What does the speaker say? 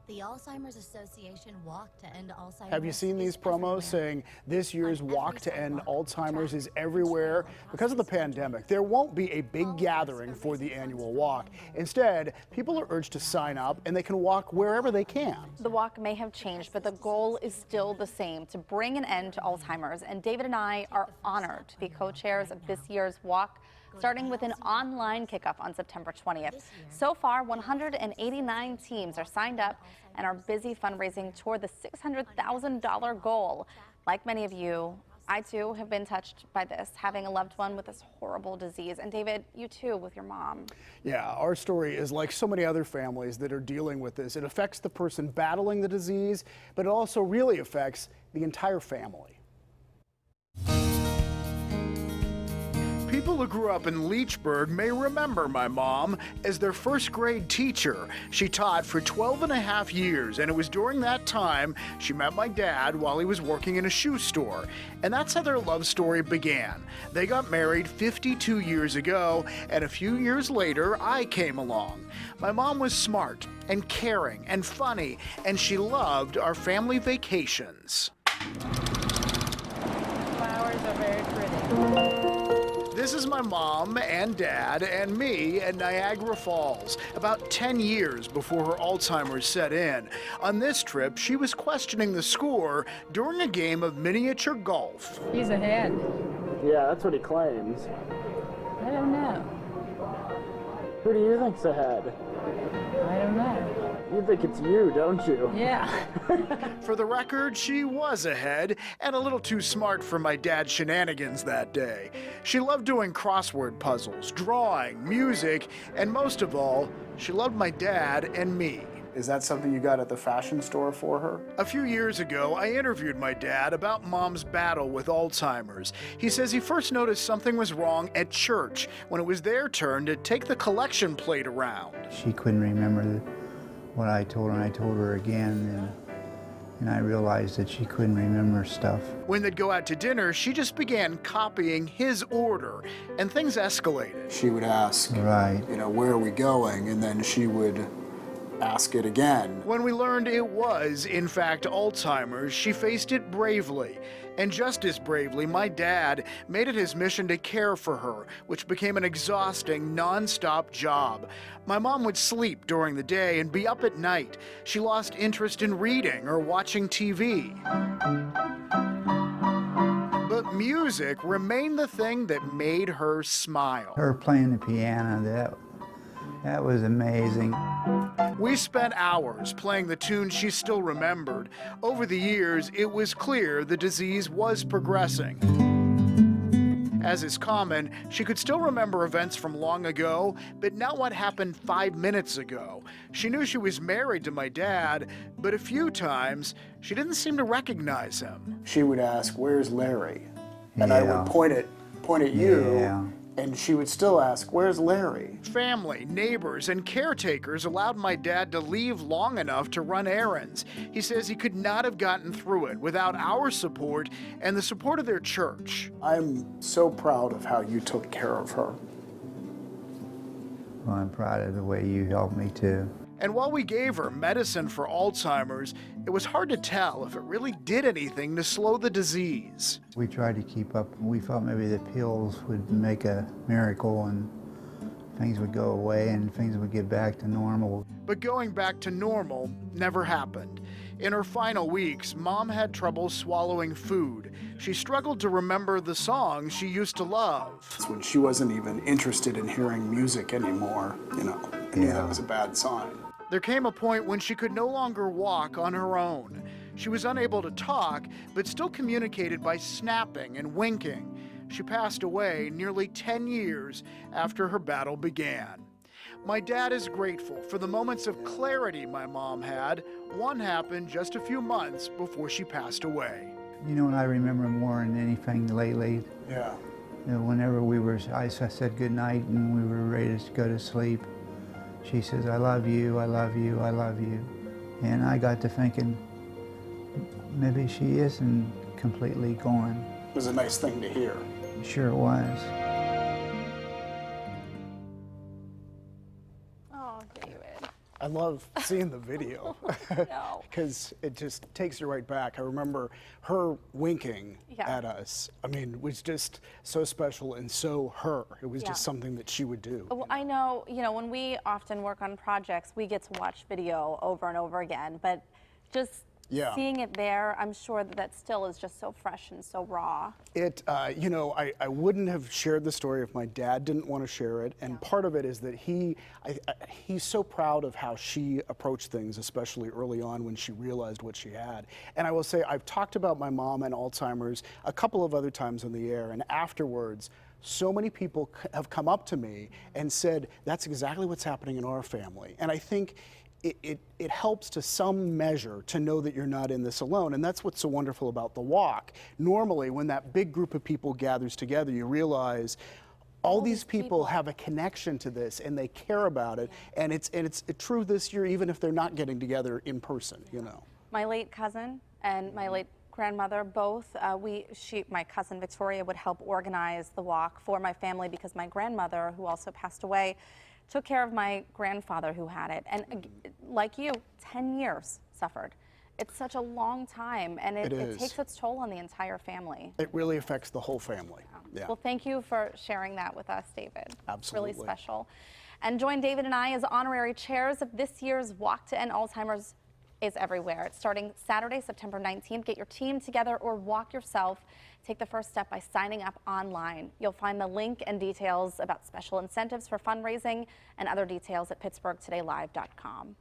The Alzheimer's Association Walk to End Alzheimer's. Have you seen these promos saying this year's Walk to End Alzheimer's is everywhere? Because of the pandemic, there won't be a big gathering for the annual walk. Instead, people are urged to sign up and they can walk wherever they can. The walk may have changed, but the goal is still the same, to bring an end to Alzheimer's. And David and I are honored to be co-chairs of this year's walk, starting with an online kickoff on September 20th. So far, 189 teams are signed up and are busy fundraising toward the $600,000 goal. Like many of you, I too have been touched by this, having a loved one with this horrible disease. And David, you too, with your mom. Yeah, our story is like so many other families that are dealing with this. It affects the person battling the disease, but it also really affects the entire family. People who grew up in Leechburg may remember my mom as their first grade teacher. She taught for 12.5 years, and it was during that time she met my dad while he was working in a shoe store. And that's how their love story began. They got married 52 years ago, and a few years later, I came along. My mom was smart and caring and funny, and she loved our family vacations. Flowers are very pretty. This is my mom and dad and me at Niagara Falls, about 10 years before her Alzheimer's set in. On this trip, she was questioning the score during a game of miniature golf. He's ahead. Yeah, that's what he claims. I don't know. Who do you think's ahead? I don't know. You think it's you, don't you? Yeah. For the record, she was ahead and a little too smart for my dad's shenanigans that day. She loved doing crossword puzzles, drawing, music, and most of all, she loved my dad and me. Is that something you got at the fashion store for her? A few years ago, I interviewed my dad about mom's battle with Alzheimer's. He says he first noticed something was wrong at church when it was their turn to take the collection plate around. She couldn't remember what I told her, and I told her again, and I realized that she couldn't remember stuff. When they'd go out to dinner, she just began copying his order, and things escalated. She would ask, Right. Where are we going? And then she would ask it again. When we learned it was, in fact, Alzheimer's, she faced it bravely. And just as bravely, my dad made it his mission to care for her, which became an exhausting, non-stop job. My mom would sleep during the day and be up at night. She lost interest in reading or watching TV. But music remained the thing that made her smile. Her playing the piano, that was amazing. We spent hours playing the tunes she still remembered. Over the years, it was clear the disease was progressing. As is common, she could still remember events from long ago, but not what happened 5 minutes ago. She knew she was married to my dad, but a few times, she didn't seem to recognize him. She would ask, "Where's Larry?" And I would point at you. Yeah. And she would still ask, "Where's Larry?" Family, neighbors, and caretakers allowed my dad to leave long enough to run errands. He says he could not have gotten through it without our support and the support of their church. I'm so proud of how you took care of her. Well, I'm proud of the way you helped me too. And while we gave her medicine for Alzheimer's, it was hard to tell if it really did anything to slow the disease. We tried to keep up. We thought maybe the pills would make a miracle and things would go away and things would get back to normal. But going back to normal never happened. In her final weeks, Mom had trouble swallowing food. She struggled to remember the songs she used to love. When she wasn't even interested in hearing music anymore, I knew that was a bad sign. There came a point when she could no longer walk on her own. She was unable to talk, but still communicated by snapping and winking. She passed away nearly 10 years after her battle began. My dad is grateful for the moments of clarity my mom had. One happened just a few months before she passed away. You know what I remember more than anything lately? Yeah. Whenever I said goodnight and we were ready to go to sleep, she says, "I love you, I love you, I love you." And I got to thinking, maybe she isn't completely gone. It was a nice thing to hear. Sure it was. Oh, David. I love seeing the video No. because it just takes you right back. I remember her winking at us. I mean, it was just so special and so her. It was just something that she would do. Well, I know, when we often work on projects, we get to watch video over and over again, but just seeing it there, I'm sure that still is just so fresh and so raw. I wouldn't have shared the story if my dad didn't want to share it. And part of it is that he's so proud of how she approached things, especially early on when she realized what she had. And I will say, I've talked about my mom and Alzheimer's a couple of other times on the air, and afterwards, so many people have come up to me and said, that's exactly what's happening in our family. And I think it helps to some measure to know that you're not in this alone. And that's what's so wonderful about the walk. Normally, when that big group of people gathers together, you realize all these people have a connection to this and they care about it. And it's true this year, even if they're not getting together in person, My late cousin and my late grandmother, both, my cousin Victoria would help organize the walk for my family because my grandmother, who also passed away, took care of my grandfather who had it. And like you, 10 years suffered. It's such a long time, and it takes its toll on the entire family. It really affects the whole family. Yeah. Well, thank you for sharing that with us, David. Absolutely. Really special. And join David and I as honorary chairs of this year's Walk to End Alzheimer's is everywhere. It's starting Saturday, September 19th. Get your team together or walk yourself. Take the first step by signing up online. You'll find the link and details about special incentives for fundraising and other details at pittsburghtodaylive.com.